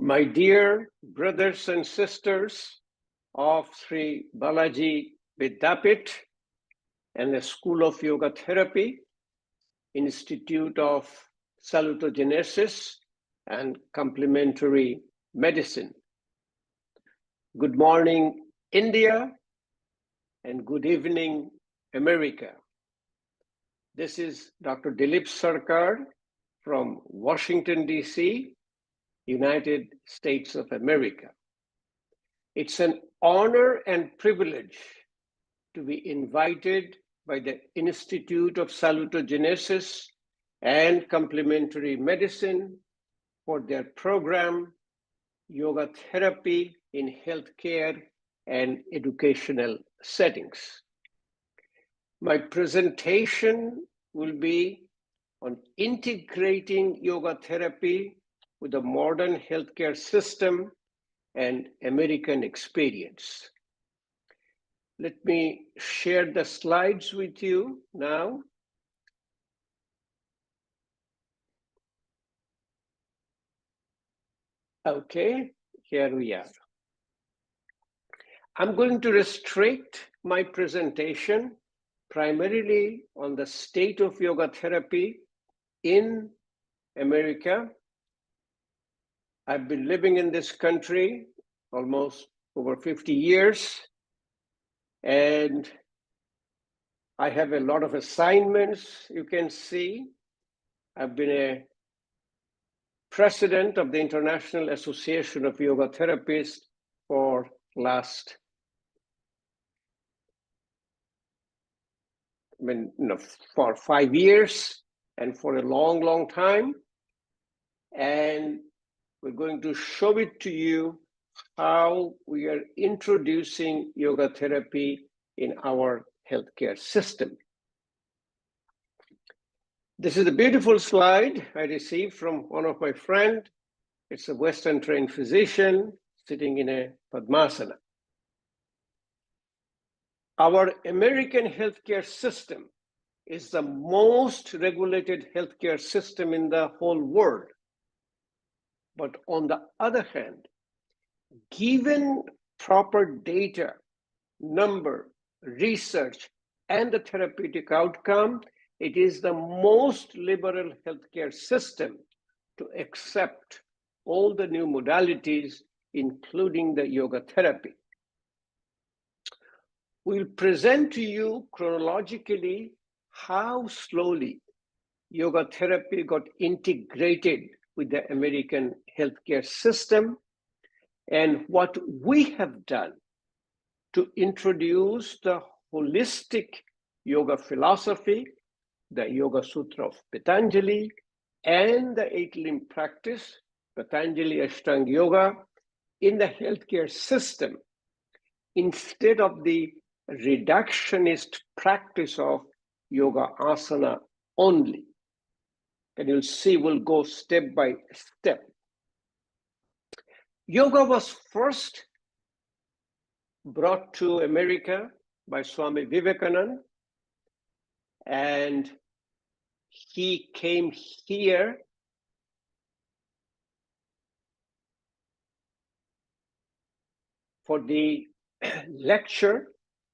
My dear brothers and sisters of Sri Balaji Vidyapith and the School of Yoga Therapy, Institute of Salutogenesis and Complementary Medicine. Good morning, India, and good evening, America. This is Dr. Dilip Sarkar from Washington, D.C., United States of America. It's an honor and privilege to be invited by the Institute of Salutogenesis and Complementary Medicine for their program, Yoga Therapy in Healthcare and Educational Settings. My presentation will be on integrating yoga therapy with the modern healthcare system and American experience. Let me share the slides with you now. Okay, here we are. I'm going to restrict my presentation primarily on the state of yoga therapy in America. I've been living in this country almost over 50 years, and I have a lot of assignments, you can see. I've been a president of the International Association of Yoga Therapists for for 5 years and for a long, long time. And we're going to show it to you how we are introducing yoga therapy in our healthcare system. This is a beautiful slide I received from one of my friends. It's a Western trained physician sitting in a Padmasana. Our American healthcare system is the most regulated healthcare system in the whole world. But on the other hand, given proper data, number, research, and the therapeutic outcome, it is the most liberal healthcare system to accept all the new modalities, including the yoga therapy. We'll present to you chronologically how slowly yoga therapy got integrated with the American healthcare system and what we have done to introduce the holistic yoga philosophy, the Yoga Sutra of Patanjali, and the 8-limb practice, Patanjali Ashtanga Yoga, in the healthcare system, instead of the reductionist practice of yoga asana only. And you'll see we'll go step by step. Yoga was first brought to America by Swami Vivekananda, and he came here for the lecture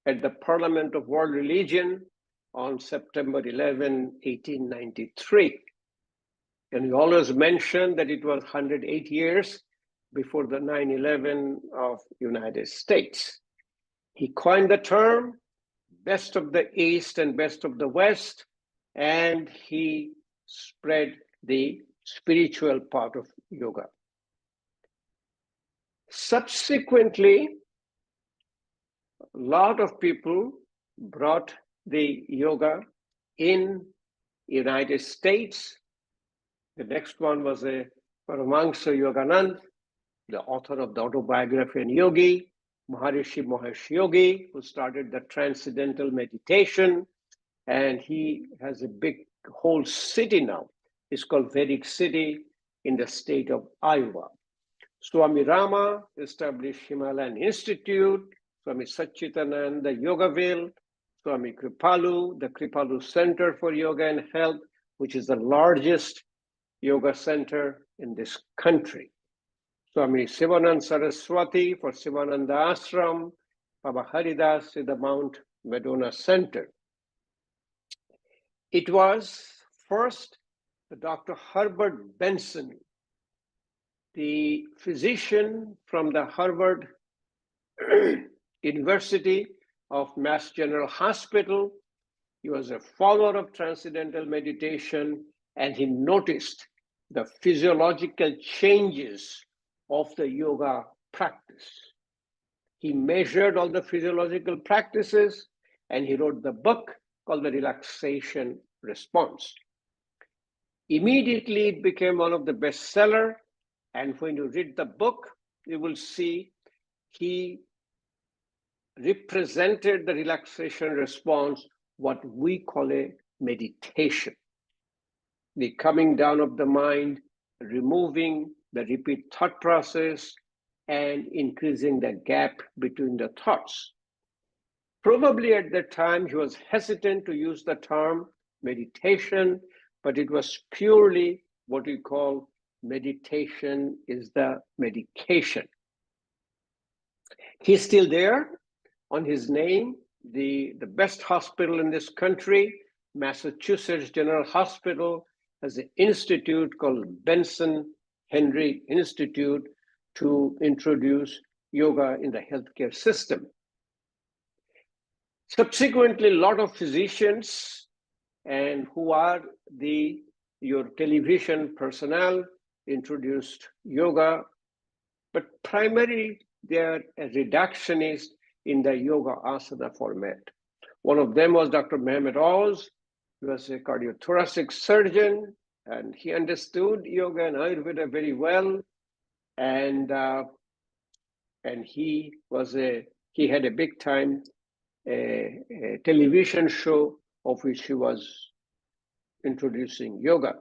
at the Parliament of World Religion on September 11, 1893. And he always mentioned that it was 108 years before the 9/11 of United States. He coined the term best of the East and best of the West, and he spread the spiritual part of yoga. Subsequently, a lot of people brought the yoga in United States. The next one was a Paramahansa Yogananda, the author of the autobiography on yogi, Maharishi Mahesh Yogi, who started the transcendental meditation, and he has a big whole city now. It's called Vedic City in the state of Iowa. Swami Rama established Himalayan Institute, Swami Satchitananda, the Yogaville, Swami Kripalu, the Kripalu Center for Yoga and Health, which is the largest yoga center in this country. Swami Sivanand Saraswati for Sivananda Ashram, Baba Haridas in the Mount Madonna Center. It was first Dr. Herbert Benson, the physician from the Harvard University of Mass General Hospital. He was a follower of transcendental meditation, and he noticed the physiological changes of the yoga practice. He measured all the physiological practices, and he wrote the book called The Relaxation Response. Immediately, it became one of the bestseller, and when you read the book, you will see he represented the relaxation response, what we call a meditation. The coming down of the mind, removing the repeat thought process, and increasing the gap between the thoughts. Probably at that time, he was hesitant to use the term meditation, but it was purely what we call meditation is the medication. He's still there on his name, the best hospital in this country, Massachusetts General Hospital, has an institute called Benson Henry Institute to introduce yoga in the healthcare system. Subsequently, a lot of physicians and who are your television personnel introduced yoga, but primarily they are a reductionist in the yoga asana format. One of them was Dr. Mehmet Oz. He was a cardiothoracic surgeon, and he understood yoga and Ayurveda very well. And he had a big time a television show of which he was introducing yoga.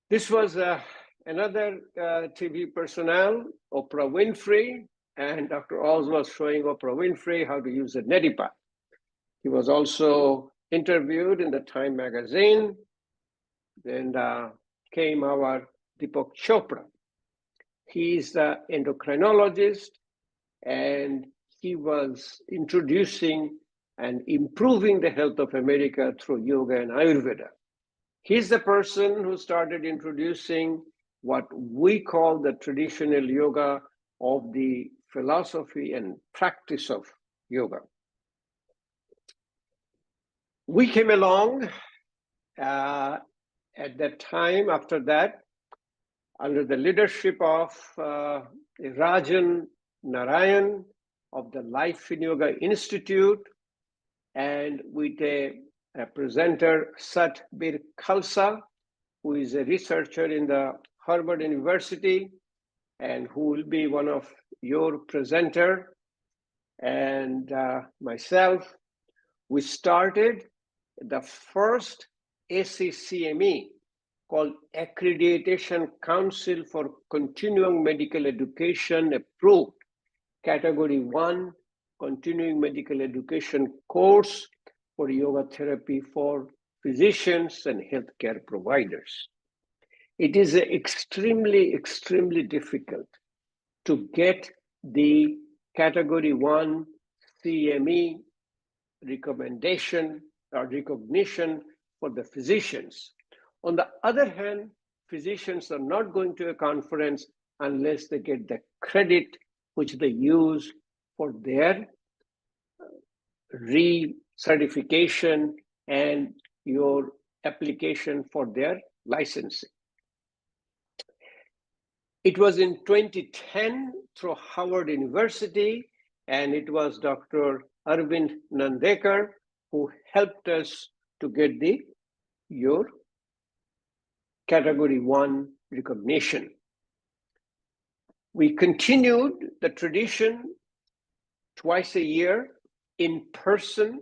This was another TV personnel, Oprah Winfrey, and Dr. Oz was showing Oprah Winfrey how to use a neti pot. He was also interviewed in the Time magazine. Then came our Deepak Chopra. He is the endocrinologist, and he was introducing and improving the health of America through yoga and Ayurveda. He's the person who started introducing what we call the traditional yoga of the philosophy and practice of yoga. We came along at that time, after that, under the leadership of Rajan Narayan of the Life in Yoga Institute, and with a presenter, Satbir Khalsa, who is a researcher in the Harvard University and who will be one of your presenter, and myself. We started the first ACCME called Accreditation Council for Continuing Medical Education approved Category 1 Continuing Medical Education course for yoga therapy for physicians and healthcare providers. It is extremely, extremely difficult to get the Category 1 CME recommendation or recognition for the physicians. On the other hand, physicians are not going to a conference unless they get the credit which they use for their recertification and your application for their licensing. It was in 2010 through Howard University, and it was Dr. Arvind Nandekar who helped us to get your Category 1 recognition. We continued the tradition twice a year in person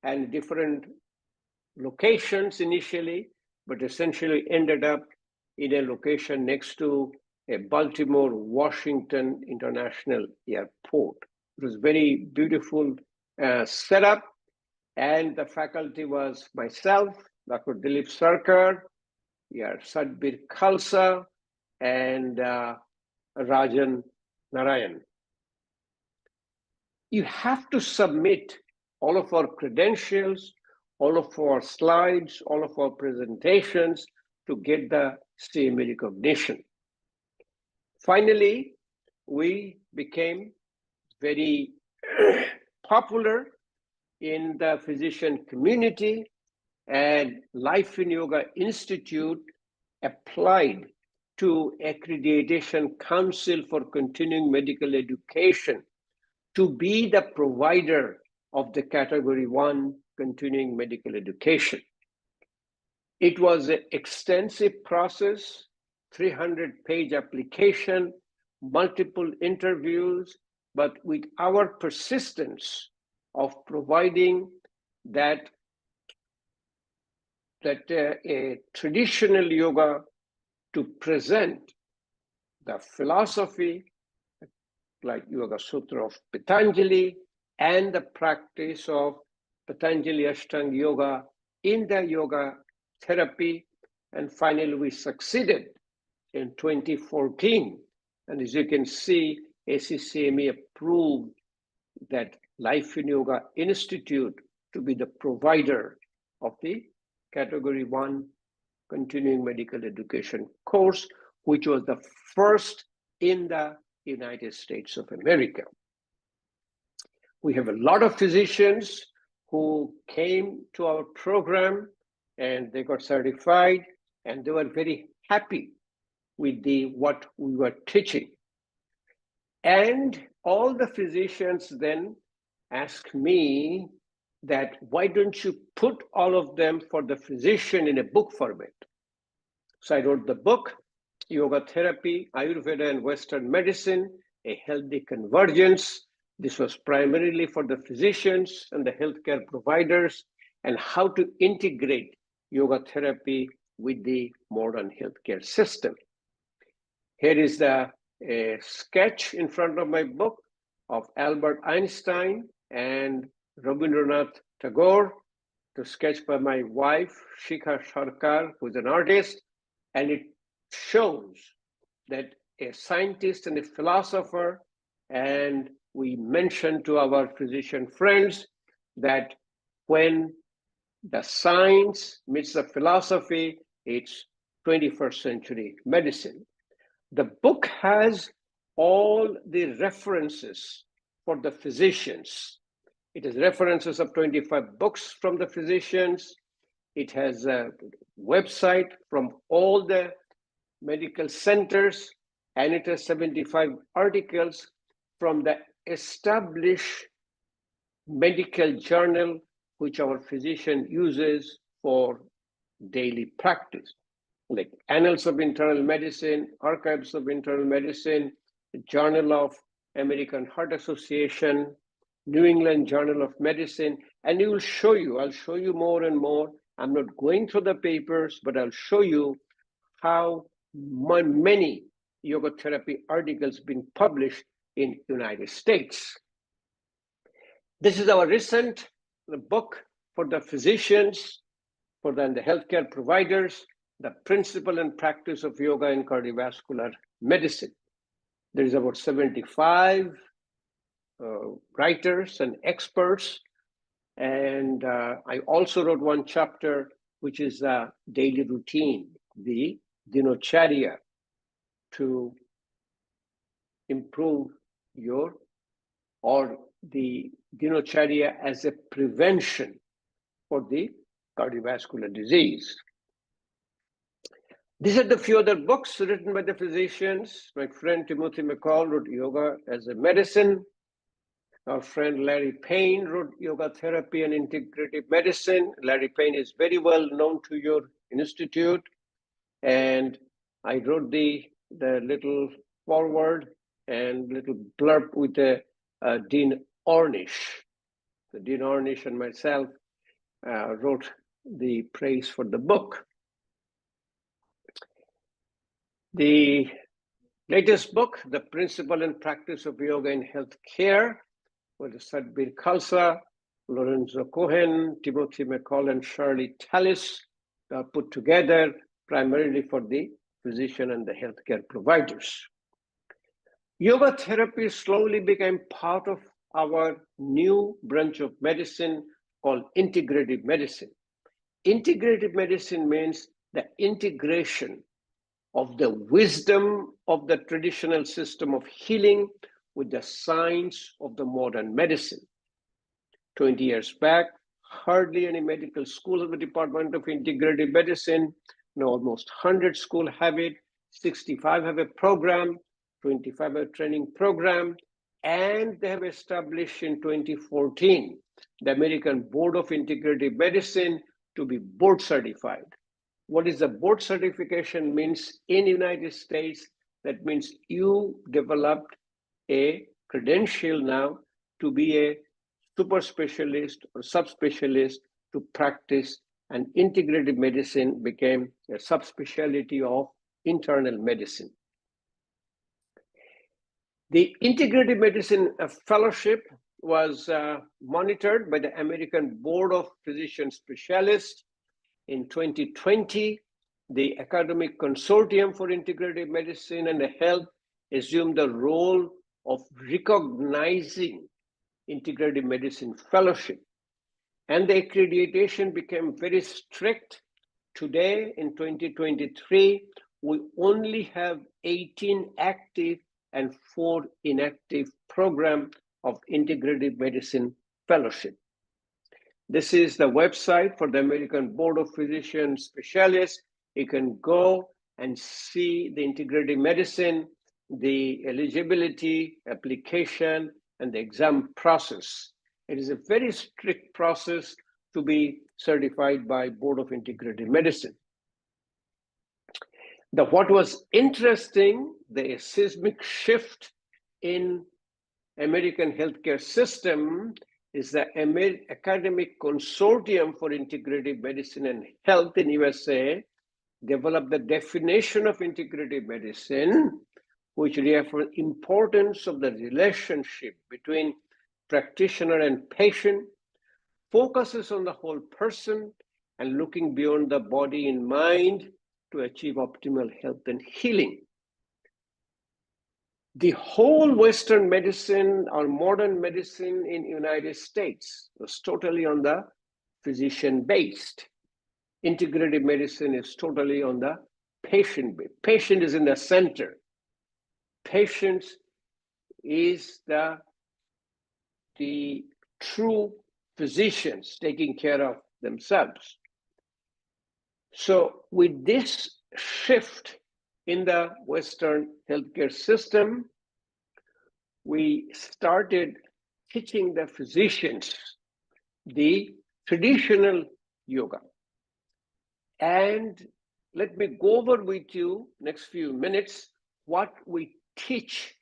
and different locations initially, but essentially ended up in a location next to a Baltimore, Washington International Airport. It was very beautiful setup, and the faculty was myself, Dr. Dilip Sarkar, Satbir Khalsa, and Rajan Narayan. You have to submit all of our credentials, all of our slides, all of our presentations to get the same recognition. Finally, we became very popular in the physician community, and Life in Yoga Institute applied to Accreditation Council for Continuing Medical Education to be the provider of the Category 1 continuing medical education. It was an extensive process, 300-page application, multiple interviews, but with our persistence of providing that a traditional yoga to present the philosophy like Yoga Sutra of Patanjali and the practice of Patanjali Ashtanga Yoga in the yoga therapy. And finally, we succeeded in 2014. And as you can see, ISCM approved that Life in Yoga Institute to be the provider of the Category 1 continuing medical education course, which was the first in the United States of America. We have a lot of physicians who came to our program and they got certified and they were very happy with what we were teaching. And all the physicians then asked me that why don't you put all of them for the physician in a book format? So I wrote the book, Yoga Therapy, Ayurveda and Western Medicine, A Healthy Convergence. This was primarily for the physicians and the healthcare providers and how to integrate yoga therapy with the modern healthcare system. Here is a sketch in front of my book of Albert Einstein and Rabindranath Tagore, the sketch by my wife, Shikha Sarkar, who's an artist, and it shows that a scientist and a philosopher, and we mentioned to our physician friends that when the science meets the philosophy, it's 21st century medicine. The book has all the references for the physicians. It has references of 25 books from the physicians. It has a website from all the medical centers, and it has 75 articles from the established medical journal, which our physician uses for daily practice, like Annals of Internal Medicine, Archives of Internal Medicine, the Journal of American Heart Association, New England Journal of Medicine, and I'll show you more and more. I'm not going through the papers, but I'll show you how many yoga therapy articles been published in United States. This is our recent book for the physicians, for the healthcare providers, the principle and practice of yoga in cardiovascular medicine. There is about 75 writers and experts. And I also wrote one chapter, which is a daily routine, the dinacharya, to improve the dinacharya as a prevention for the cardiovascular disease. These are the few other books written by the physicians. My friend Timothy McCall wrote Yoga as a Medicine. Our friend Larry Payne wrote Yoga Therapy and Integrative Medicine. Larry Payne is very well known to your institute. And I wrote the little foreword and little blurb with Dean Ornish. The Dean Ornish and myself wrote the praise for the book. The latest book, The Principle and Practice of Yoga in Healthcare, with Sadbir Khalsa, Lorenzo Cohen, Timothy McCall, and Shirley Tallis, put together primarily for the physician and the healthcare providers. Yoga therapy slowly became part of our new branch of medicine called integrative medicine. Integrative medicine means the integration of the wisdom of the traditional system of healing with the science of the modern medicine. 20 years back, hardly any medical school have a department of integrative medicine. Now almost 100 schools have it, 65 have a program, 25 have a training program, and they have established in 2014 the American Board of Integrative Medicine to be board certified. What is the board certification means in the United States? That means you developed a credential now to be a super specialist or subspecialist to practice, and integrative medicine became a subspecialty of internal medicine. The integrative medicine fellowship was monitored by the American Board of Physician Specialists. In 2020, the Academic Consortium for Integrative Medicine and Health assumed the role of recognizing integrative medicine fellowship, and the accreditation became very strict. Today, in 2023, we only have 18 active and 4 inactive programs of integrative medicine fellowship. This is the website for the American Board of Physician Specialists. You can go and see the integrative medicine, the eligibility, application, and the exam process. It is a very strict process to be certified by Board of Integrative Medicine. What was interesting, the seismic shift in American healthcare system is the Academic Consortium for Integrative Medicine and Health in USA developed the definition of integrative medicine, which refers the importance of the relationship between practitioner and patient, focuses on the whole person, and looking beyond the body and mind to achieve optimal health and healing. The whole Western medicine or modern medicine in the United States was totally on the physician-based. Integrative medicine is totally on the patient-based. Patient is in the center. Patient is the true physicians taking care of themselves. So with this shift in the Western healthcare system, we started teaching the physicians the traditional yoga. And let me go over with you next few minutes what we teach.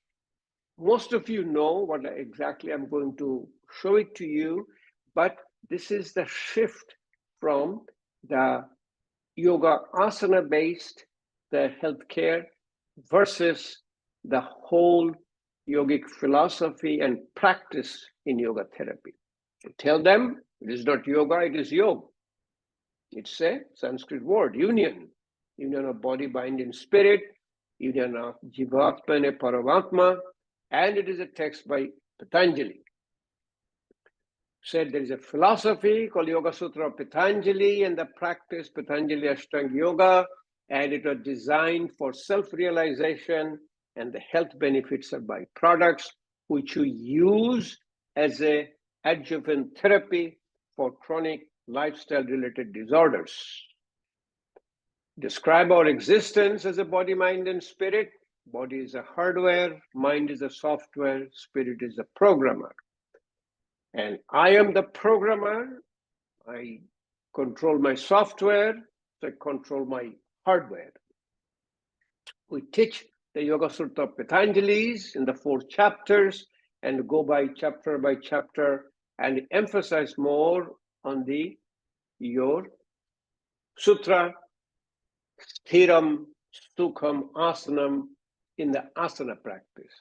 Most of you know what exactly I'm going to show it to you, but this is the shift from the yoga asana based the healthcare versus the whole yogic philosophy and practice in yoga therapy. Tell them it is not yoga, it is yoga. It's a Sanskrit word, union of body, mind, and spirit, union of Jivatma and Paramatma, and it is a text by Patanjali. Said there is a philosophy called Yoga Sutra of Patanjali and the practice Patanjali Ashtanga Yoga, and it was designed for self-realization and the health benefits of byproducts, which you use as a adjuvant therapy for chronic lifestyle-related disorders. Describe our existence as a body, mind, and spirit. Body is a hardware, mind is a software, spirit is a programmer. And I am the programmer. I control my software, so I control my hardware. We teach the Yoga Sutra of Patanjali's in the 4 chapters and go by chapter and emphasize more on your sutra, sthiram, sukham, asanam in the asana practice.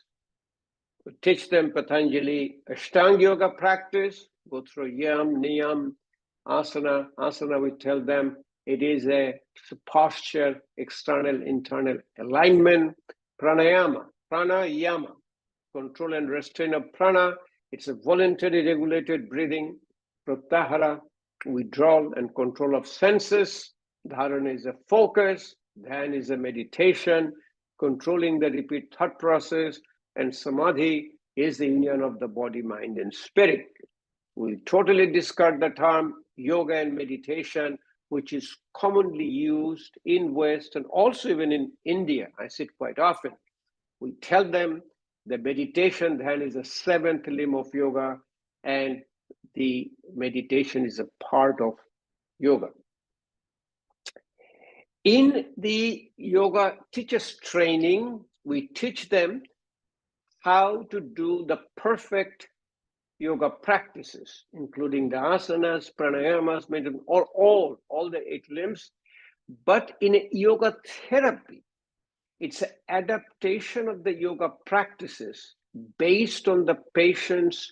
We teach them Patanjali Ashtanga Yoga practice, go through yam, niyam, asana. Asana, we tell them It is a posture, external, internal alignment. Pranayama, control and restraint of prana. It's a voluntary regulated breathing. Pratyahara, withdrawal and control of senses. Dharana is a focus. Dhyan is a meditation, controlling the repeat thought process. And samadhi is the union of the body, mind, and spirit. We totally discard the term yoga and meditation, which is commonly used in West and also even in India. I see it quite often. We tell them the meditation then is the seventh limb of yoga, and the meditation is a part of yoga. In the yoga teachers training, we teach them how to do the perfect yoga practices, including the asanas, pranayamas, meditation, or all the 8 limbs. But in a yoga therapy, it's an adaptation of the yoga practices based on the patient's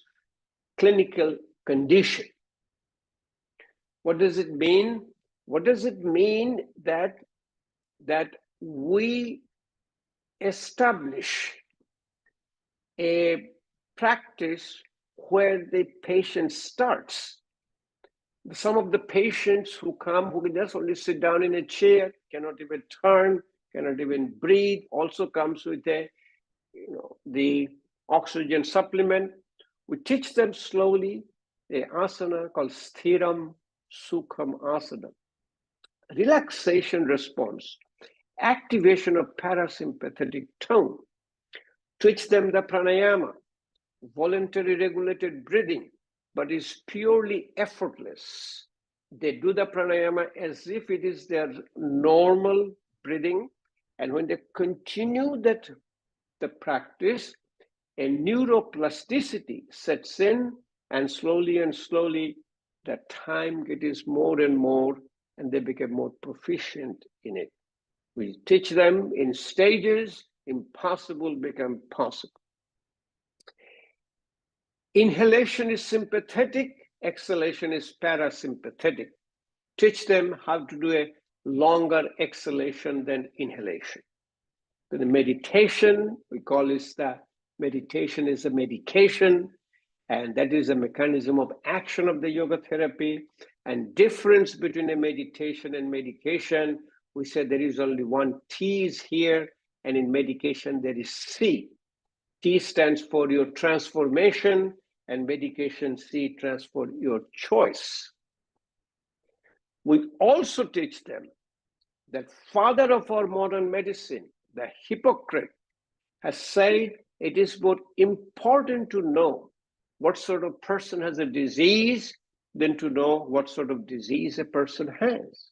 clinical condition. What does it mean? What does it mean that we establish a practice where the patient starts? Some of the patients who come, who can just only sit down in a chair, cannot even turn, cannot even breathe, also comes with the oxygen supplement. We teach them slowly a asana called Sthiram Sukham Asana. Relaxation response, activation of parasympathetic tone. Teach them the pranayama, voluntary regulated breathing, but is purely effortless. They do the pranayama as if it is their normal breathing, and when they continue the practice, a neuroplasticity sets in, and slowly the time gets more and more, and they become more proficient in it. We teach them in stages. Impossible become possible. Inhalation is sympathetic, exhalation is parasympathetic. Teach them how to do a longer exhalation than inhalation. The meditation, we call this the meditation is a medication, and that is a mechanism of action of the yoga therapy. And difference between a meditation and medication, we said there is only one T is here, and in medication there is C. T stands for your transformation, and medication C stands for your choice. We also teach them that father of our modern medicine, the Hippocrates, has said it is more important to know what sort of person has a disease than to know what sort of disease a person has.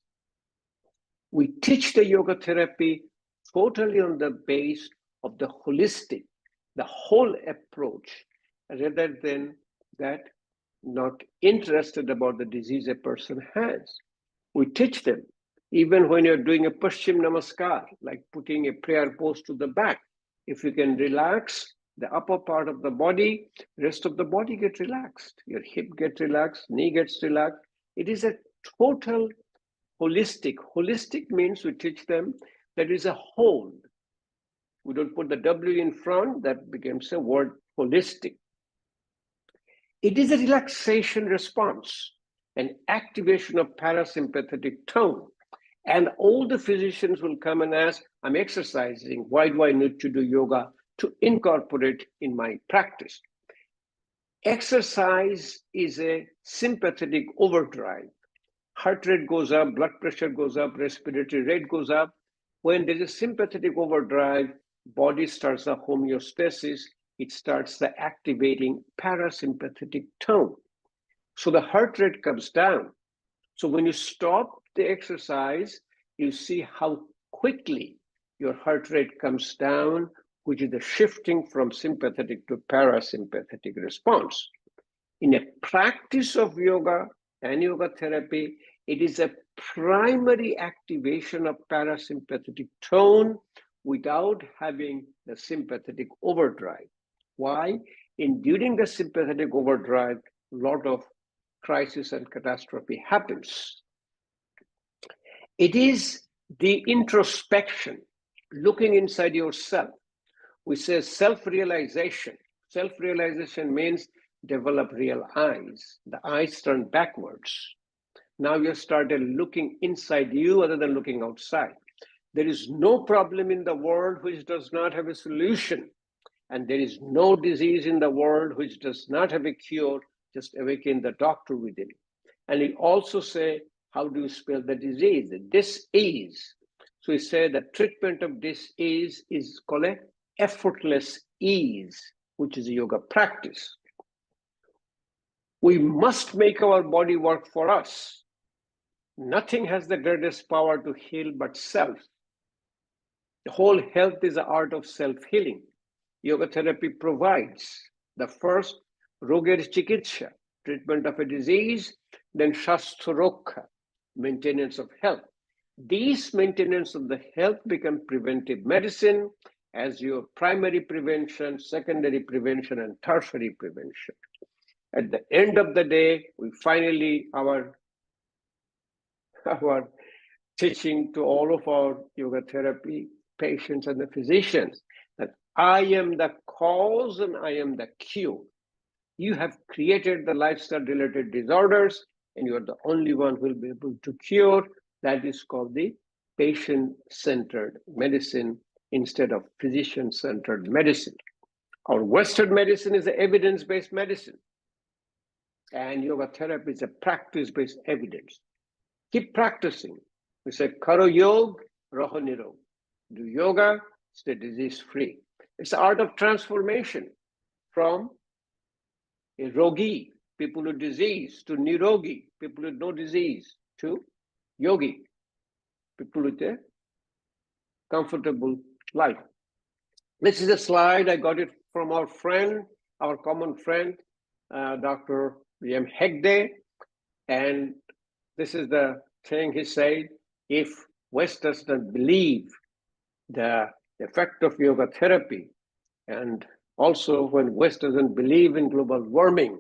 We teach the yoga therapy totally on the base of the holistic, the whole approach, rather than that not interested about the disease a person has. We teach them, even when you're doing a Paschim Namaskar, like putting a prayer pose to the back, if you can relax the upper part of the body, rest of the body gets relaxed. Your hip gets relaxed, knee gets relaxed. It is a total holistic. Holistic means we teach them that is a whole. We don't put the W in front, that becomes a word holistic. It is a relaxation response, an activation of parasympathetic tone. And all the physicians will come and ask, I'm exercising, why do I need to do yoga to incorporate in my practice? Exercise is a sympathetic overdrive. Heart rate goes up, blood pressure goes up, respiratory rate goes up. When there's a sympathetic overdrive, body starts the homeostasis, it starts the activating parasympathetic tone. So the heart rate comes down. So when you stop the exercise, you see how quickly your heart rate comes down, which is the shifting from sympathetic to parasympathetic response. In a practice of yoga and yoga therapy, it is a primary activation of parasympathetic tone without having the sympathetic overdrive. Why? During the sympathetic overdrive, a lot of crisis and catastrophe happens. It is the introspection, looking inside yourself. We say self-realization. Self-realization means develop real eyes. The eyes turn backwards. Now you started looking inside you other than looking outside. There is no problem in the world which does not have a solution. And there is no disease in the world which does not have a cure. Just awaken the doctor within. And he also say, how do you spell the disease? Dis-ease. So he said the treatment of dis-ease is called a effortless ease, which is a yoga practice. We must make our body work for us. Nothing has the greatest power to heal but self. The whole health is the art of self-healing. Yoga therapy provides the first roger chikitsha, treatment of a disease, then shastharokha, maintenance of health. These maintenance of the health become preventive medicine as your primary prevention, secondary prevention, and tertiary prevention. At the end of the day, we finally, our teaching to all of our yoga therapy patients and the physicians that I am the cause and I am the cure. You have created the lifestyle-related disorders, and you are the only one who will be able to cure. That is called the patient-centered medicine instead of physician-centered medicine. Our Western medicine is an evidence-based medicine, and yoga therapy is a practice-based evidence. Keep practicing. We say, Karo Yog, Raho Nirog. Do yoga, stay disease-free. It's the art of transformation from a rogi, people with disease, to nirogi, people with no disease, to yogi, people with a comfortable life. This is a slide, I got it from our friend, our common friend, Dr. V.M. Hegde. And this is the thing he said, if West does not believe the effect of yoga therapy, and also when West doesn't believe in global warming,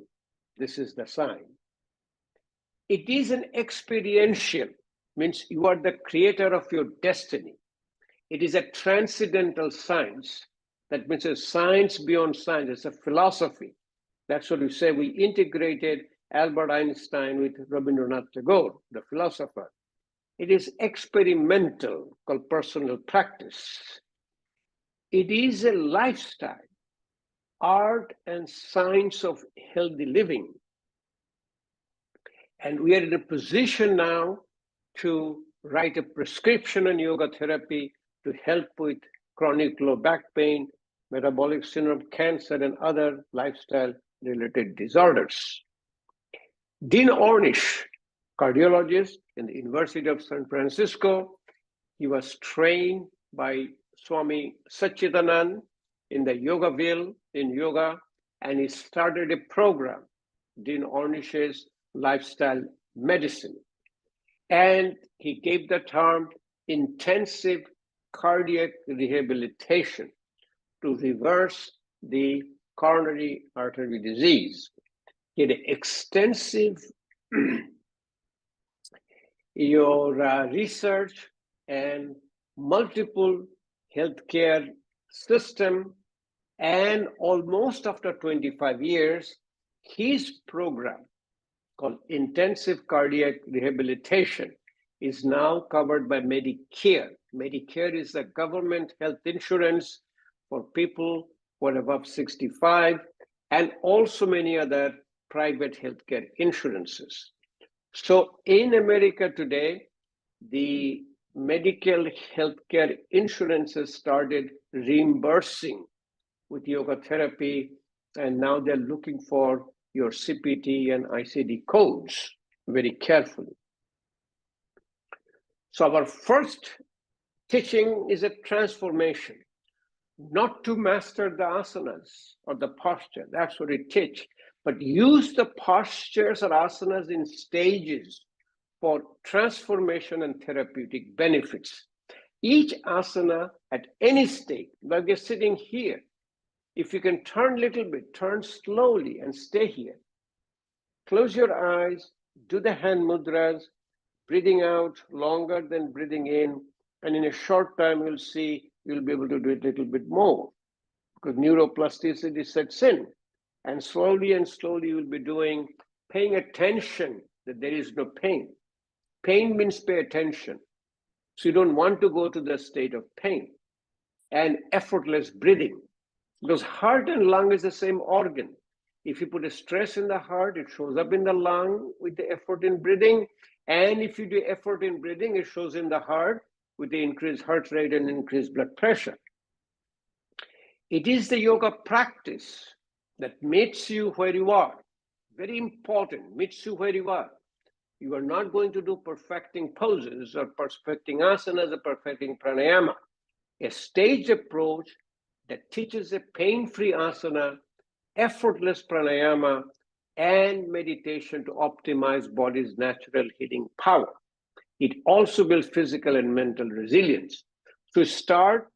this is the sign. It is an experiential, means you are the creator of your destiny. It is a transcendental science. That means a science beyond science. It's a philosophy. That's what we say. We integrated Albert Einstein with Rabindranath Tagore, the philosopher. It is experimental, called personal practice. It is a lifestyle, art and science of healthy living. And we are in a position now to write a prescription on yoga therapy to help with chronic low back pain, metabolic syndrome, cancer, and other lifestyle-related disorders. Dean Ornish, cardiologist in the University of San Francisco, he was trained by Swami Satchidanand in the Yogaville in yoga, and he started a program, Dean Ornish's lifestyle medicine. And he gave the term intensive cardiac rehabilitation to reverse the coronary artery disease. He had extensive research and multiple healthcare system, and almost after 25 years, his program called Intensive Cardiac Rehabilitation is now covered by Medicare. Medicare is the government health insurance for people who are above 65, and also many other private healthcare insurances. So in America today, the medical healthcare insurances started reimbursing with yoga therapy, and now they're looking for your CPT and ICD codes very carefully. So our first teaching is a transformation, not to master the asanas or the posture, that's what it teaches, but use the postures or asanas in stages for transformation and therapeutic benefits. Each asana at any state, like you're sitting here, if you can turn a little bit, turn slowly and stay here. Close your eyes, do the hand mudras, breathing out longer than breathing in. And in a short time, you'll see you'll be able to do it a little bit more because neuroplasticity sets in. And slowly, you'll be paying attention that there is no pain. Pain means pay attention. So you don't want to go to the state of pain. And effortless breathing, because heart and lung is the same organ. If you put a stress in the heart, it shows up in the lung with the effort in breathing. And if you do effort in breathing, it shows in the heart with the increased heart rate and increased blood pressure. It is the yoga practice that meets you where you are. Very important, meets you where you are. You are not going to do perfecting poses or perfecting asanas or perfecting pranayama. A staged approach that teaches a pain-free asana, effortless pranayama, and meditation to optimize body's natural healing power. It also builds physical and mental resilience. So start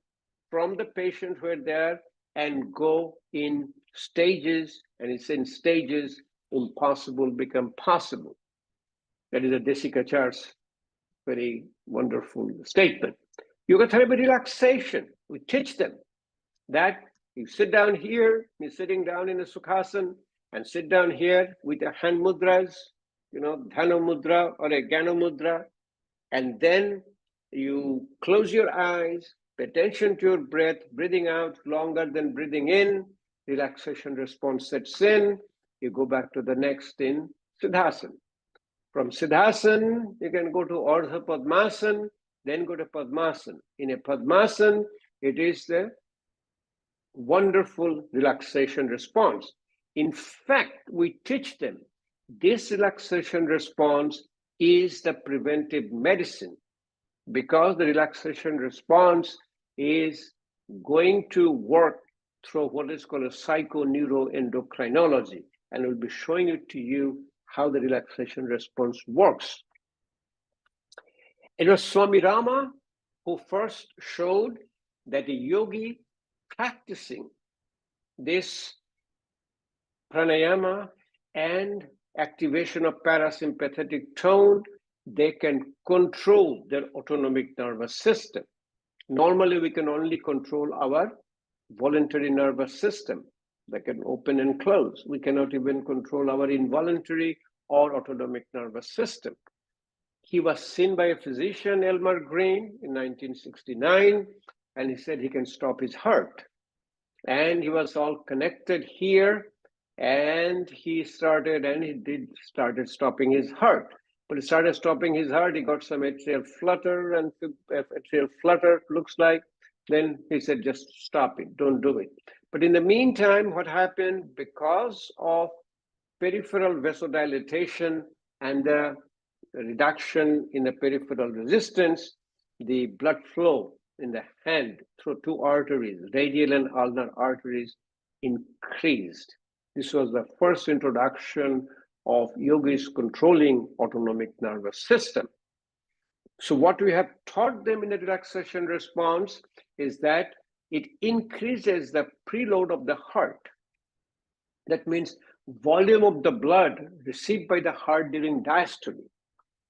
from the patient who are there and go in stages, and it's in stages, impossible become possible. That is a Desikachar's very wonderful statement. Yoga therapy relaxation, we teach them that you sit down here, you're sitting down in a Sukhasana, and sit down here with the hand mudras, Dhanu mudra or a Gana mudra, and then you close your eyes, pay attention to your breath, breathing out longer than breathing in, relaxation response sets in, you go back to the next in Siddhasana. From Siddhasana, you can go to Ardha Padmasana, then go to Padmasana. In a Padmasana, it is the wonderful relaxation response. In fact, we teach them this relaxation response is the preventive medicine because the relaxation response is going to work through what is called a psychoneuroendocrinology, and we'll be showing it to you how the relaxation response works. It was Swami Rama who first showed that a yogi practicing this pranayama and activation of parasympathetic tone, they can control their autonomic nervous system. Normally, we can only control our voluntary nervous system that can open and close. We cannot even control our involuntary or autonomic nervous system. He was seen by a physician, Elmer Green, in 1969, and he said he can stop his heart. And he was all connected here, and he started stopping his heart. But he started stopping his heart, he got some atrial flutter, and atrial flutter looks like. Then he said, just stop it, don't do it. But in the meantime, what happened, because of peripheral vasodilation and the reduction in the peripheral resistance, the blood flow in the hand through two arteries, radial and ulnar arteries, increased. This was the first introduction of yogis controlling autonomic nervous system. So what we have taught them in the relaxation response is that it increases the preload of the heart. That means volume of the blood received by the heart during diastole.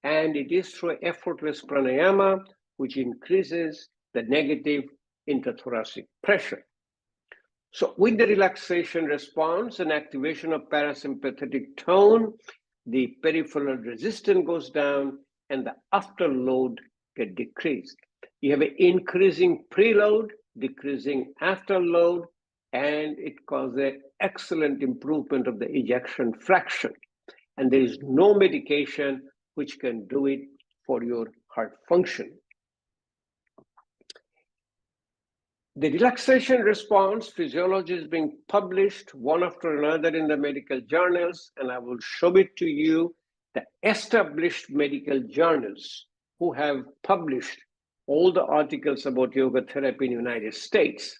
And it is through effortless pranayama, which increases the negative intrathoracic pressure. So with the relaxation response and activation of parasympathetic tone, the peripheral resistance goes down and the afterload get decreased. You have an increasing preload, decreasing afterload, and it causes an excellent improvement of the ejection fraction. And there is no medication which can do it for your heart function. The relaxation response physiology is being published one after another in the medical journals, and I will show it to you. The established medical journals who have published all the articles about yoga therapy in the United States.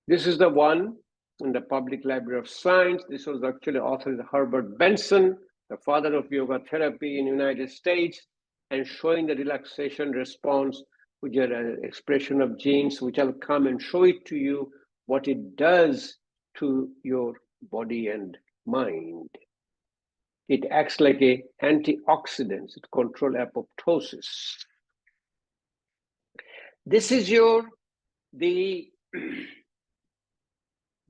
This is the one in the Public Library of Science. This was actually authored by Herbert Benson, the father of yoga therapy in the United States, and showing the relaxation response, which are an expression of genes, which I'll come and show it to you, what it does to your body and mind. It acts like an antioxidant. It controls apoptosis. This is the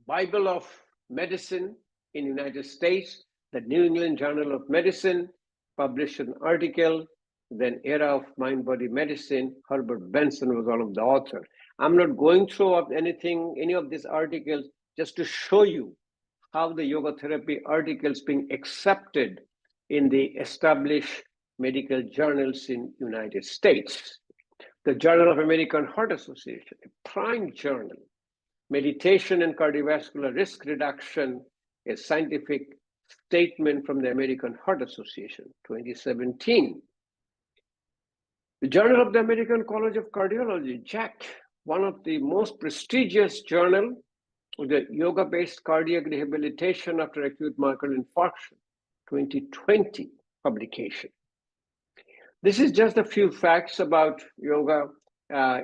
Bible of medicine in the United States. The New England Journal of Medicine published an article, then Era of Mind-Body Medicine. Herbert Benson was one of the authors. I'm not going through any of these articles, just to show you how the yoga therapy articles being accepted in the established medical journals in the United States. The Journal of American Heart Association, a prime journal. Meditation and Cardiovascular Risk Reduction, a scientific statement from the American Heart Association, 2017. The Journal of the American College of Cardiology, JACC, one of the most prestigious journal of the yoga-based cardiac rehabilitation after acute myocardial infarction, 2020 publication. This is just a few facts about yoga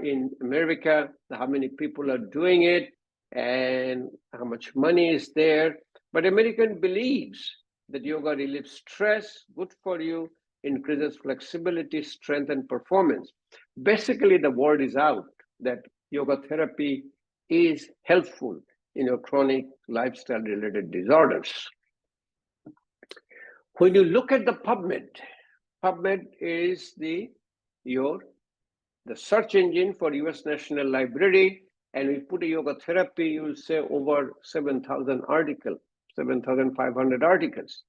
in America, how many people are doing it, and how much money is there. But American believes that yoga relieves stress, good for you, increases flexibility, strength, and performance. Basically, the word is out that yoga therapy is helpful in your chronic lifestyle-related disorders. When you look at the PubMed is the search engine for US National Library, and we put a yoga therapy, you will say over 7,000 articles, 7,500 articles.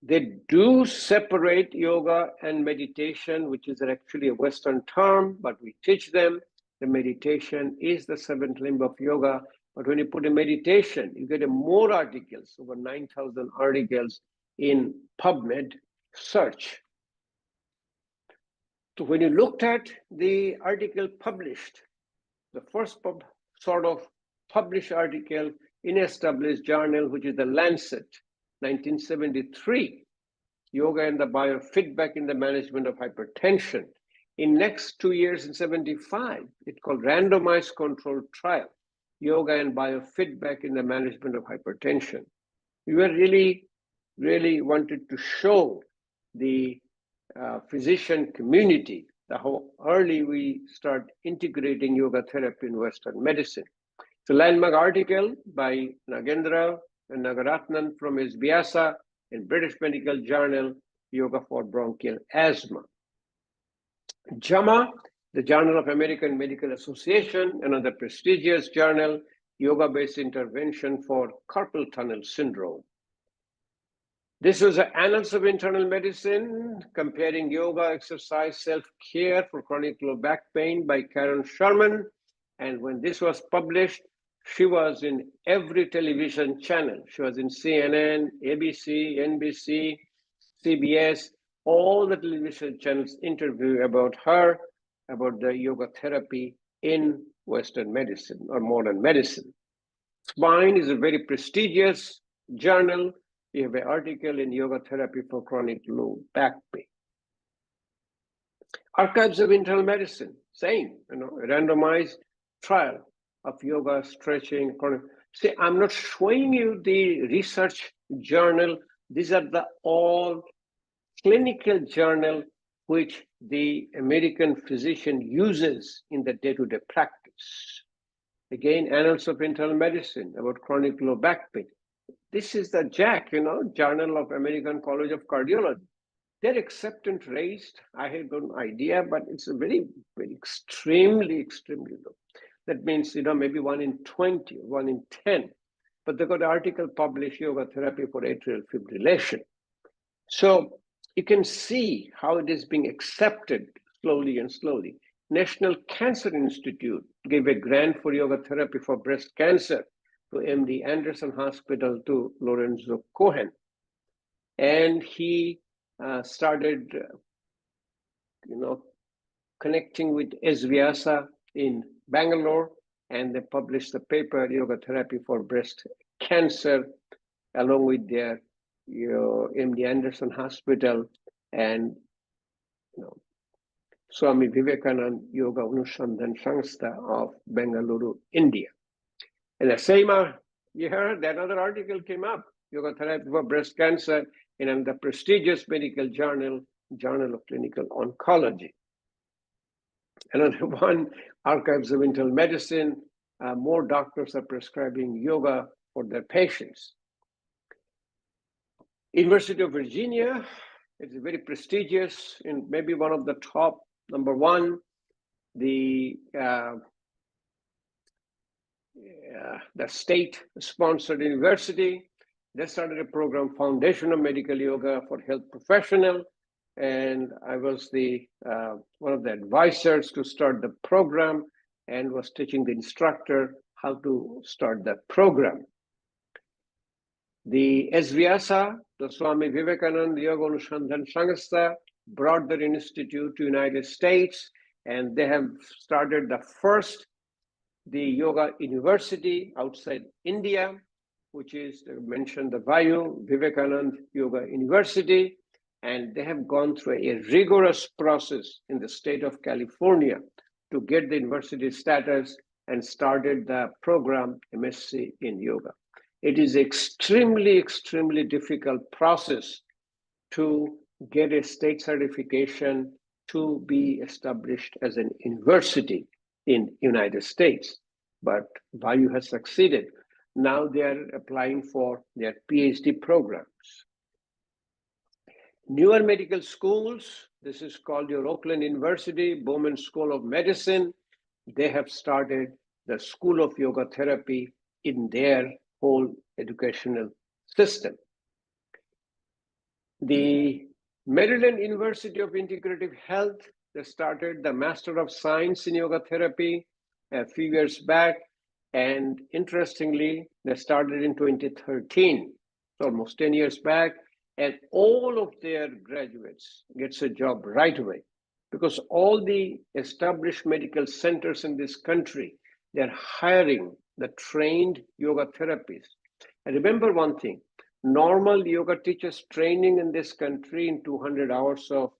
They do separate yoga and meditation, which is actually a Western term, but we teach them the meditation is the seventh limb of yoga. But when you put a meditation, you get more articles, over 9,000 articles in PubMed search. So when you looked at the article published, the first sort of published article in established journal, which is the Lancet, 1973, Yoga and the Biofeedback in the Management of Hypertension. In next 2 years, in 75, it's called Randomized Controlled Trial, Yoga and Biofeedback in the Management of Hypertension. We were really wanted to show the physician community how early we start integrating yoga therapy in Western medicine. It's a landmark article by Nagendra and Nagaratnan from SBIASA in British Medical Journal, Yoga for Bronchial Asthma. JAMA, the Journal of American Medical Association, another prestigious journal, yoga-based intervention for carpal tunnel syndrome. This was an Annals of Internal Medicine, comparing yoga, exercise, self-care for chronic low back pain by Karen Sherman. And when this was published, she was in every television channel. She was in CNN, ABC, NBC, CBS, all the television channels interview about her, about the yoga therapy in Western medicine or modern medicine. Spine is a very prestigious journal. We have an article in Yoga Therapy for Chronic Low Back Pain. Archives of Internal Medicine, same, a randomized trial of yoga, stretching. See, I'm not showing you the research journal. These are the all clinical journal which the American physician uses in the day-to-day practice. Again, Annals of Internal Medicine about chronic low back pain. This is the JACC, Journal of American College of Cardiology. Their acceptance raised, I had no idea, but it's a very, very extremely low. That means, maybe 1 in 20, 1 in 10. But they got an article published, Yoga Therapy for Atrial Fibrillation. So you can see how it is being accepted slowly and slowly. National Cancer Institute gave a grant for yoga therapy for breast cancer to MD Anderson Hospital to Lorenzo Cohen. And he started, connecting with SBIASA in Bangalore, and they published the paper, Yoga Therapy for Breast Cancer, along with their MD Anderson Hospital and Swami Vivekananda Yoga Anushandhan Sanstha of Bengaluru, India. And the same year, that other article came up, yoga therapy for breast cancer in the prestigious medical journal, Journal of Clinical Oncology. Another one, Archives of Internal Medicine, more doctors are prescribing yoga for their patients. University of Virginia, it's very prestigious, and maybe one of the top, number one, the state-sponsored university. They started a program, Foundation of Medical Yoga for Health Professional, and I was one of the advisors to start the program and was teaching the instructor how to start that program. The SVSA, the Swami Vivekananda Yoga Anusandhan Sangstha, brought their institute to United States, and they have started the Yoga University outside India, which is mentioned the Vayu Vivekananda Yoga University, and they have gone through a rigorous process in the state of California to get the university status and started the program MSc in Yoga. It is extremely, extremely difficult process to get a state certification to be established as an university in United States, but Vayu has succeeded. Now they are applying for their PhD programs. Newer medical schools, this is called your Oakland University, Bowman School of Medicine. They have started the School of Yoga Therapy in their whole educational system. The Maryland University of Integrative Health, they started the Master of Science in Yoga Therapy a few years back. And interestingly, they started in 2013, almost 10 years back. And all of their graduates gets a job right away because all the established medical centers in this country, they're hiring the trained yoga therapists. And remember one thing, normal yoga teachers training in this country in 200 hours of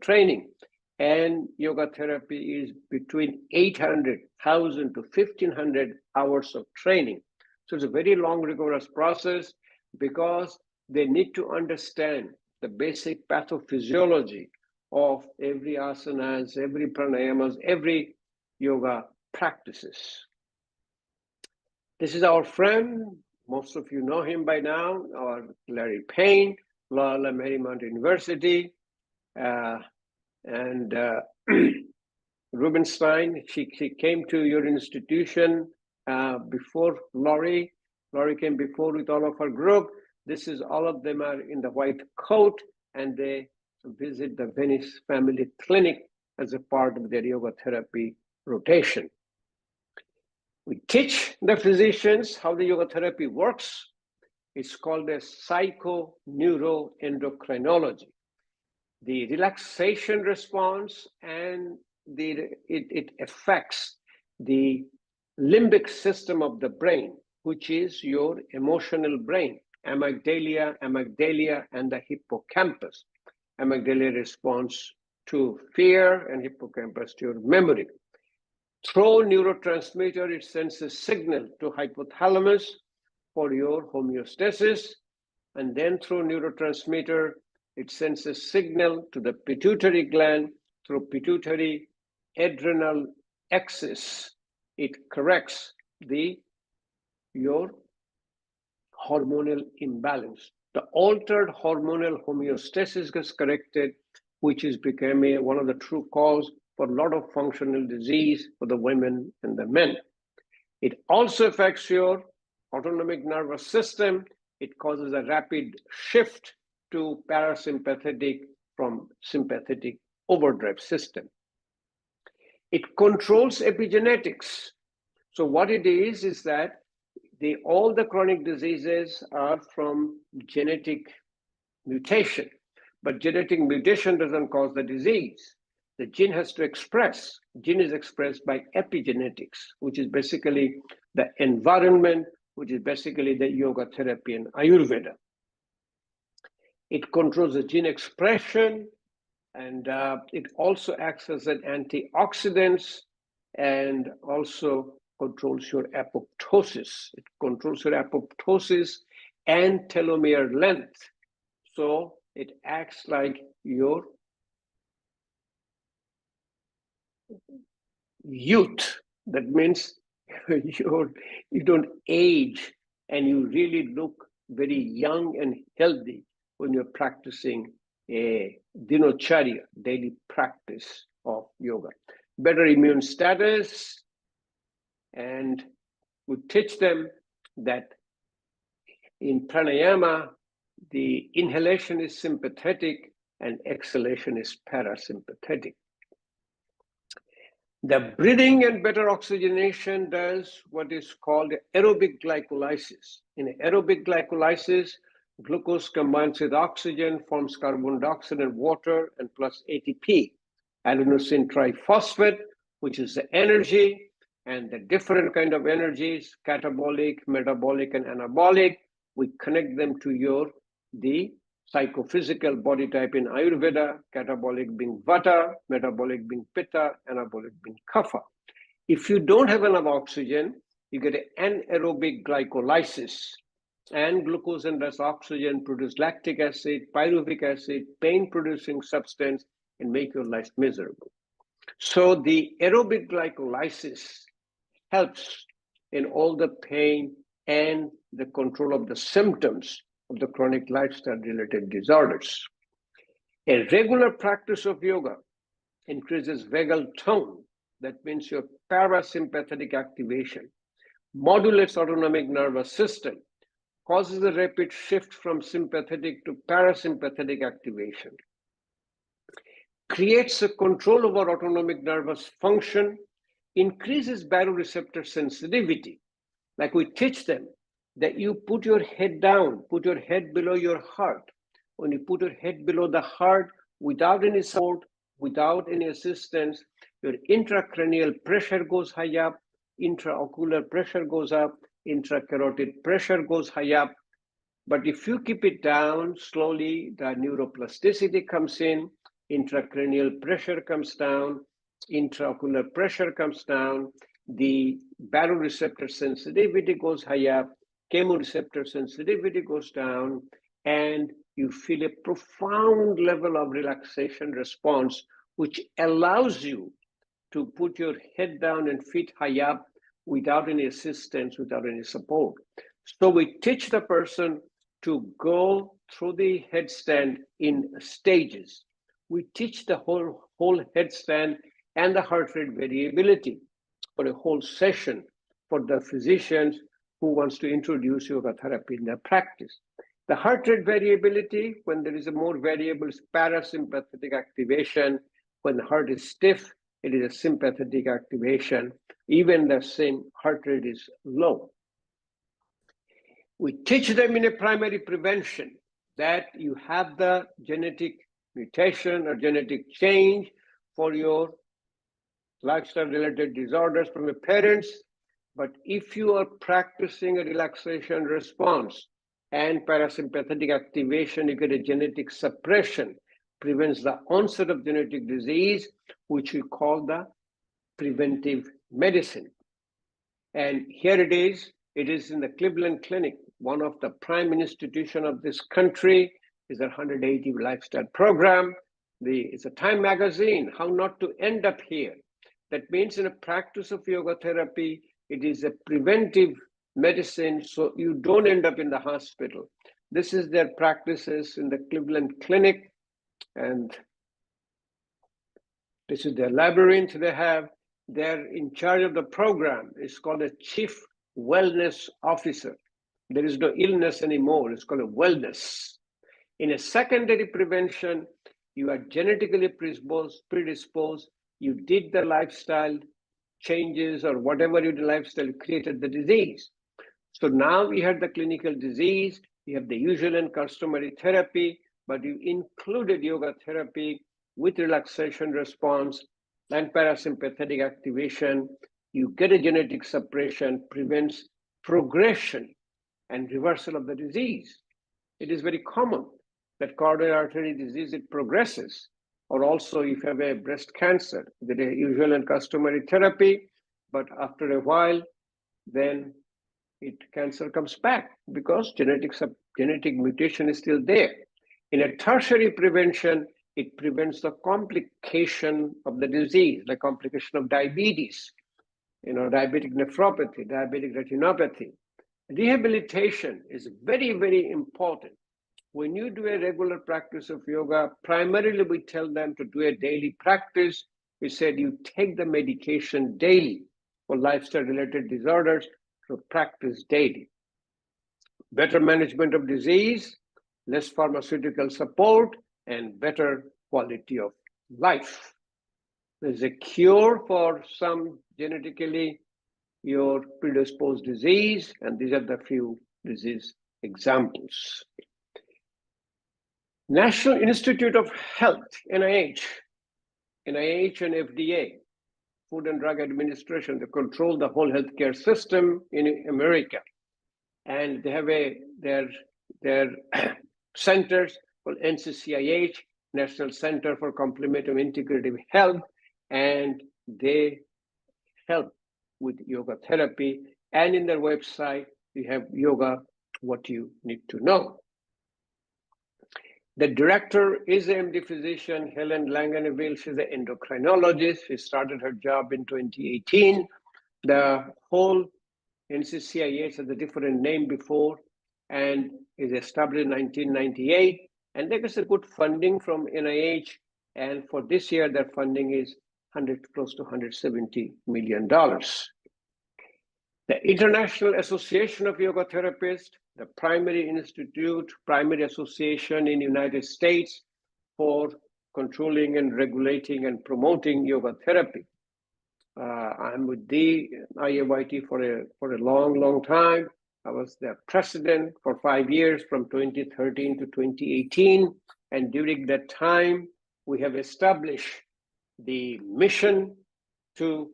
training, and yoga therapy is between 800,000 to 1,500 hours of training. So it's a very long, rigorous process because they need to understand the basic pathophysiology of every asanas, every pranayamas, every yoga practices. This is our friend, most of you know him by now, our Larry Payne, Loyola Marymount University, and Rubenstein. She came to your institution before Laurie. Laurie came before with all of her group. This is all of them are in the white coat, and they visit the Venice Family Clinic as a part of their yoga therapy rotation. We teach the physicians how the yoga therapy works. It's called a psychoneuroendocrinology. The relaxation response and it affects the limbic system of the brain, which is your emotional brain, amygdala, and the hippocampus. Amygdala responds to fear and hippocampus to your memory. Through neurotransmitter, it sends a signal to hypothalamus for your homeostasis, and then through neurotransmitter, it sends a signal to the pituitary gland through pituitary adrenal axis. It corrects your hormonal imbalance. The altered hormonal homeostasis gets corrected, which is becoming one of the true cause for a lot of functional disease for the women and the men. It also affects your autonomic nervous system. It causes a rapid shift to parasympathetic from sympathetic overdrive system. It controls epigenetics. So what it is that all the chronic diseases are from genetic mutation, but genetic mutation doesn't cause the disease. The gene has to express. Gene is expressed by epigenetics, which is basically the environment, which is basically the yoga therapy and Ayurveda. It controls the gene expression, and it also acts as an antioxidant and also controls your apoptosis. It controls your apoptosis and telomere length. So it acts like your youth. That means you don't age and you really look very young and healthy when you're practicing a dinacharya, daily practice of yoga. Better immune status, and we teach them that in pranayama, the inhalation is sympathetic and exhalation is parasympathetic. The breathing and better oxygenation does what is called aerobic glycolysis. In aerobic glycolysis, glucose combines with oxygen, forms carbon dioxide and water, and plus ATP, adenosine triphosphate, which is the energy, and the different kind of energies, catabolic, metabolic, and anabolic. We connect them to the psychophysical body type in Ayurveda, catabolic being vata, metabolic being pitta, anabolic being kapha. If you don't have enough oxygen, you get an anaerobic glycolysis, and glucose and less oxygen produce lactic acid, pyruvic acid, pain-producing substance, and make your life miserable. So the aerobic glycolysis helps in all the pain and the control of the symptoms of the chronic lifestyle-related disorders. A regular practice of yoga increases vagal tone. That means your parasympathetic activation, modulates autonomic nervous system, causes a rapid shift from sympathetic to parasympathetic activation, creates a control over autonomic nervous function, increases baroreceptor sensitivity. Like we teach them that you put your head down, put your head below your heart. When you put your head below the heart without any support, without any assistance, your intracranial pressure goes high up, intraocular pressure goes up, intracarotid pressure goes high up. But if you keep it down, slowly the neuroplasticity comes in, intracranial pressure comes down, intraocular pressure comes down, the baroreceptor sensitivity goes high up, chemoreceptor sensitivity goes down, and you feel a profound level of relaxation response, which allows you to put your head down and feet high up without any assistance, without any support. So we teach the person to go through the headstand in stages. We teach the whole headstand and the heart rate variability for a whole session for the physicians who wants to introduce yoga therapy in their practice. The heart rate variability, when there is a more variable parasympathetic activation, when the heart is stiff, it is a sympathetic activation. Even the same heart rate is low. We teach them in a primary prevention that you have the genetic mutation or genetic change for your lifestyle-related disorders from your parents. But if you are practicing a relaxation response and parasympathetic activation, you get a genetic suppression, prevents the onset of genetic disease, which we call the preventive medicine. And here it is in the Cleveland Clinic, one of the prime institutions of this country. Is a 180 lifestyle program. It's a Time magazine, how not to end up here. That means in a practice of yoga therapy, it is a preventive medicine, so you don't end up in the hospital. This is their practices in the Cleveland Clinic, and this is their labyrinth they have. They're in charge of the program. It's called a Chief Wellness Officer. There is no illness anymore. It's called a wellness. In a secondary prevention, you are genetically predisposed. You did the lifestyle changes or whatever you did lifestyle created the disease. So now we have the clinical disease, you have the usual and customary therapy, but you included yoga therapy with relaxation response and parasympathetic activation. You get a genetic suppression, prevents progression and reversal of the disease. It is very common that coronary artery disease, it progresses. Or also if you have a breast cancer, there is usual and customary therapy, but after a while, then cancer comes back because genetic mutation is still there. In a tertiary prevention, it prevents the complication of the disease, the complication of diabetes, diabetic nephropathy, diabetic retinopathy. Rehabilitation is very, very important. When you do a regular practice of yoga, primarily we tell them to do a daily practice. We said you take the medication daily for lifestyle-related disorders to practice daily. Better management of disease, less pharmaceutical support, and better quality of life. There's a cure for some genetically your predisposed disease, and these are the few disease examples. National Institute of Health, NIH and FDA, Food and Drug Administration, they control the whole healthcare system in America. And they have their centers called NCCIH, National Center for Complementary Integrative Health, and they help with yoga therapy. And in their website, you have yoga, what you need to know. The director is an MD physician, Helen Langeneville. She's an endocrinologist. She started her job in 2018. The whole NCCIH has a different name before and is established in 1998. And they get a good funding from NIH. And for this year, their funding is close to $170 million. The International Association of Yoga Therapists, the primary association in the United States for controlling and regulating and promoting yoga therapy. I'm with the IAYT for a long time. I was the president for 5 years from 2013 to 2018. And during that time, we have established the mission to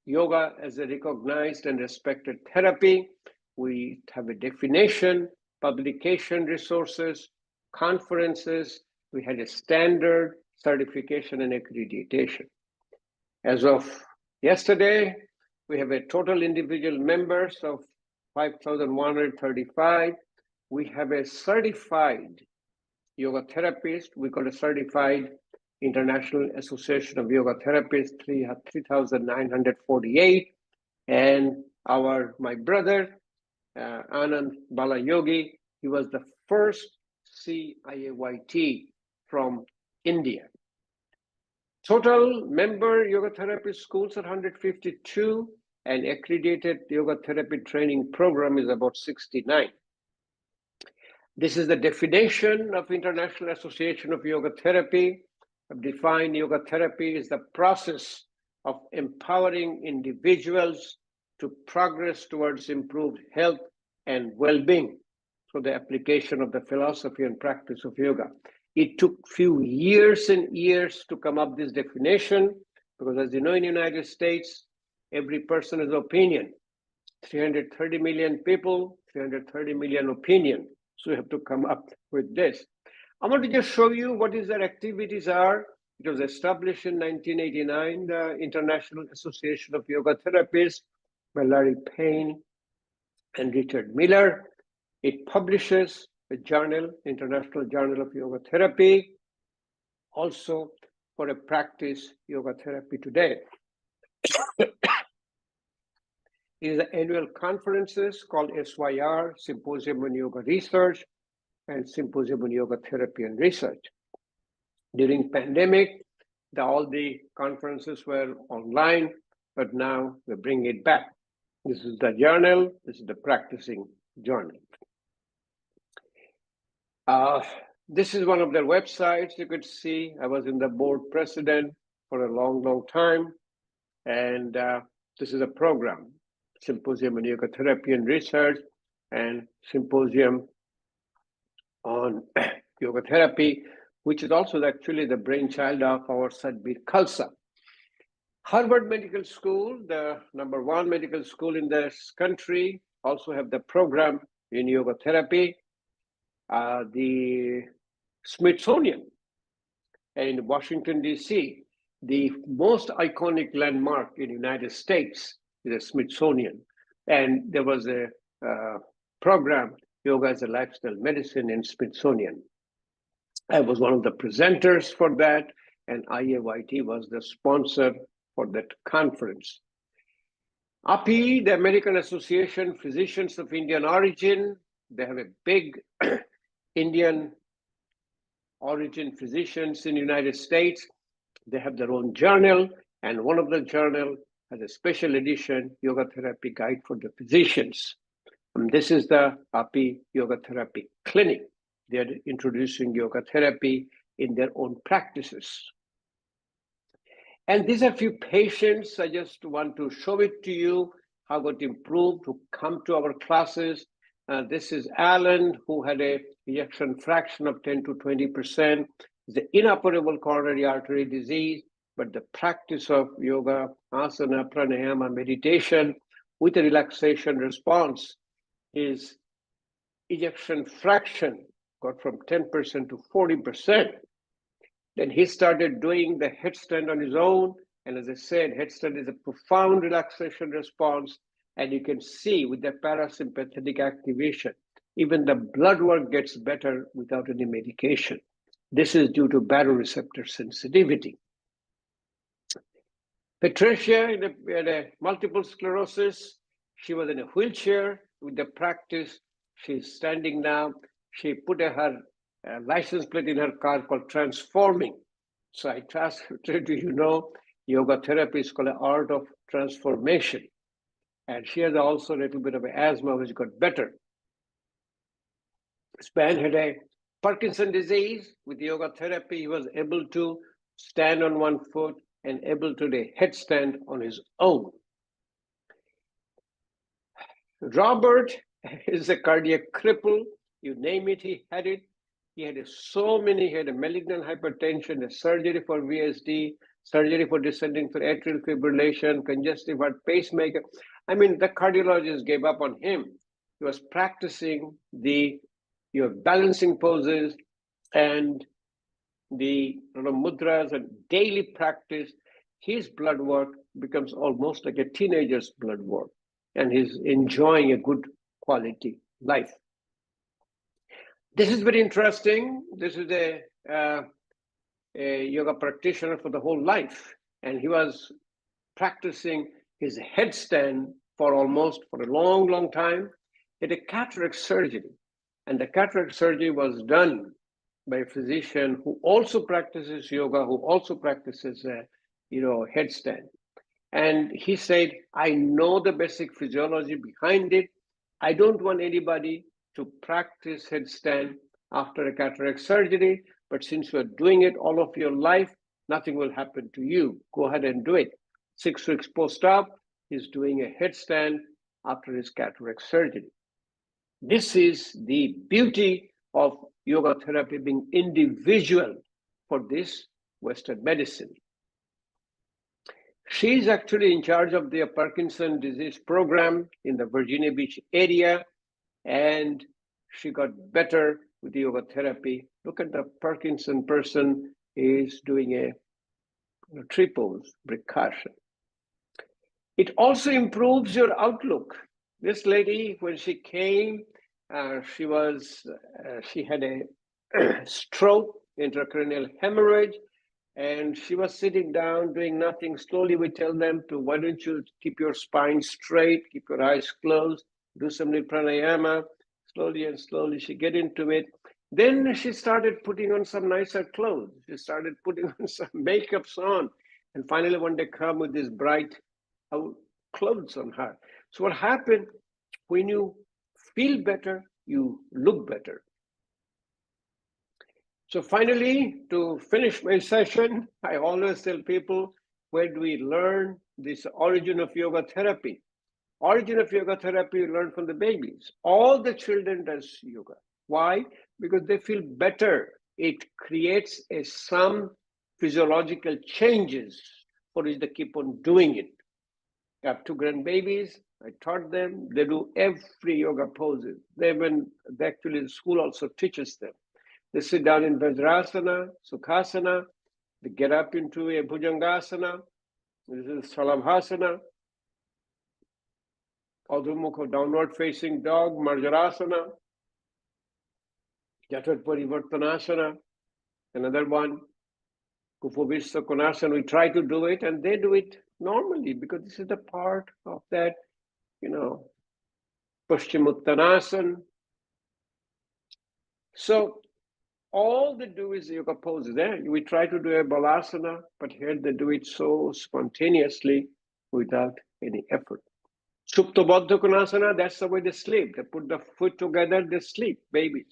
yoga as a recognized and respected therapy. We have a definition, publication resources, conferences. We had a standard, certification, and accreditation. As of yesterday, we have a total individual members of 5,135. We have a certified yoga therapist. We got a certified International Association of Yoga Therapists, 3,948. And my brother, Anand Balayogi, he was the first CIAYT from India. Total member yoga therapy schools are 152, and accredited yoga therapy training program is about 69. This is the definition of International Association of Yoga Therapy. I've defined yoga therapy is the process of empowering individuals to progress towards improved health and well-being through the application of the philosophy and practice of yoga. It took few years and years to come up this definition, because as you know, in the United States, every person has opinion. 330 million people, 330 million opinion. So we have to come up with this. I want to just show you what their activities are. It was established in 1989, the International Association of Yoga Therapists by Larry Payne and Richard Miller. It publishes a journal, International Journal of Yoga Therapy, also for a practice yoga therapy today. It is the annual conferences called SYR, Symposium on Yoga Research, and Symposium on Yoga Therapy and Research. During pandemic, all the conferences were online, but now we bring it back. This is the journal, this is the practicing journal. This is one of their websites. You could see I was in the board president for a long time. And this is a program, Symposium on Yoga Therapy and Research, and Symposium on Yoga Therapy, which is also actually the brainchild of our Sadhbir Khalsa. Harvard Medical School, the #1 medical school in this country, also have the program in yoga therapy. The Smithsonian in Washington, D.C., the most iconic landmark in the United States is the Smithsonian. And there was a program, Yoga as a Lifestyle Medicine in Smithsonian. I was one of the presenters for that, and IAYT was the sponsor for that conference. API, the American Association Physicians of Indian Origin, they have a big Indian origin physicians in the United States. They have their own journal, and one of the journal has a special edition, Yoga Therapy Guide for the Physicians. And this is the API Yoga Therapy Clinic. They're introducing yoga therapy in their own practices. And these are a few patients. I just want to show it to you, how got improved, who come to our classes. This is Alan, who had a ejection fraction of 10 to 20%. It's an inoperable coronary artery disease, but the practice of yoga, asana, pranayama, meditation with a relaxation response, his ejection fraction got from 10% to 40%. Then he started doing the headstand on his own. And as I said, headstand is a profound relaxation response. And you can see with the parasympathetic activation, even the blood work gets better without any medication. This is due to baroreceptor sensitivity. Patricia had a multiple sclerosis. She was in a wheelchair with the practice. She's standing now. She put her license plate in her car called Transforming. So I asked her, do you know, yoga therapy is called the art of transformation. And she has also a little bit of asthma, which got better. This man had a Parkinson's disease. With yoga therapy, he was able to stand on one foot and able to do a headstand on his own. Robert is a cardiac cripple. You name it, he had it. He had he had a malignant hypertension, a surgery for VSD, surgery for descending for atrial fibrillation, congestive heart pacemaker. I mean, the cardiologist gave up on him. He was practicing your balancing poses and the mudras and daily practice. His blood work becomes almost like a teenager's blood work, and he's enjoying a good quality life. This is very interesting. This is a yoga practitioner for the whole life, and he was practicing his headstand for a long time. He had a cataract surgery, and the cataract surgery was done by a physician who also practices yoga, who also practices headstand. And he said, I know the basic physiology behind it. I don't want anybody to practice headstand after a cataract surgery, but since you're doing it all of your life, nothing will happen to you. Go ahead and do it. 6 weeks post-op, he's doing a headstand after his cataract surgery. This is the beauty of yoga therapy being individual for this Western medicine. She's actually in charge of the Parkinson's disease program in the Virginia Beach area, and she got better with the yoga therapy. Look at the Parkinson person is doing a tree pose, Brikasha. It also improves your outlook. This lady, when she came, she had a stroke, intracranial hemorrhage, and she was sitting down doing nothing. Slowly we tell them to, why don't you keep your spine straight, keep your eyes closed, do some pranayama. Slowly and slowly she get into it. Then she started putting on some nicer clothes. She started putting on some makeups on, and finally one day come with this bright clothes on her. So what happened, when you feel better, you look better. So finally, to finish my session, I always tell people, where do we learn this origin of yoga therapy? Origin of yoga therapy, we learn from the babies. All the children does yoga. Why? Because they feel better. It creates some physiological changes for which they keep on doing it. I have 2 grandbabies. I taught them. They do every yoga poses. Actually, the school also teaches them. They sit down in Vajrasana, Sukhasana. They get up into a Bhujangasana. This is Salavasana. Adhumukha, downward facing dog, Marjarasana, Jatat Parivartanasana, another one, Kupavista Konasana. We try to do it and they do it normally because this is the part of that, Paschimottanasana. So all they do is yoga poses. There, we try to do a balasana, but here they do it so spontaneously without any effort. Supta Baddha Konasana, that's the way they sleep. They put the foot together, they sleep, babies.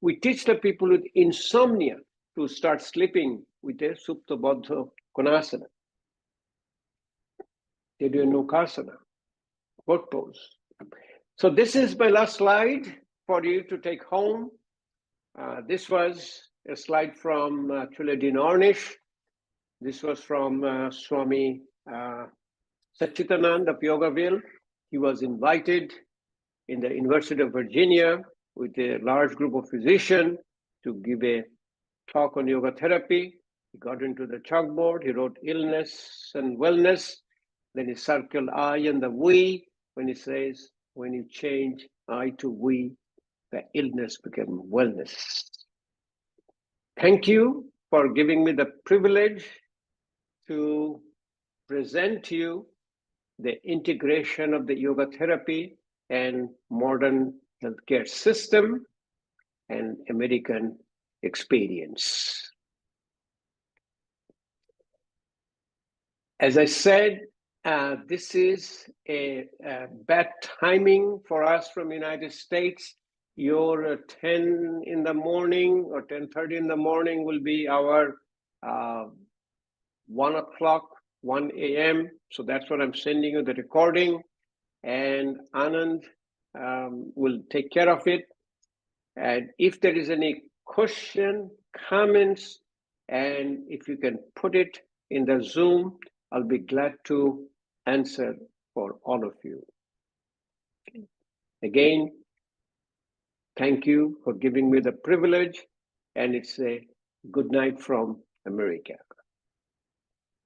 We teach the people with insomnia to start sleeping with a Supta Baddha Konasana. They do a Nukasana, boat pose. So this is my last slide for you to take home. This was a slide from Chuladin Ornish. This was from Swami Satchitanand of Yogaville. He was invited in the University of Virginia with a large group of physicians to give a talk on yoga therapy. He got into the chalkboard. He wrote illness and wellness. Then he circled I and the we when he says, when you change I to we, the illness became wellness. Thank you for giving me the privilege to present to you the integration of the yoga therapy and modern healthcare system and American experience. As I said, this is a bad timing for us from United States. Your 10 in the morning or 10:30 in the morning will be our 1 o'clock, 1 a.m. So that's what I'm sending you the recording, and Anand will take care of it. And if there is any question, comments, and if you can put it in the Zoom, I'll be glad to answer for all of you. Again, thank you for giving me the privilege, and it's a good night from America.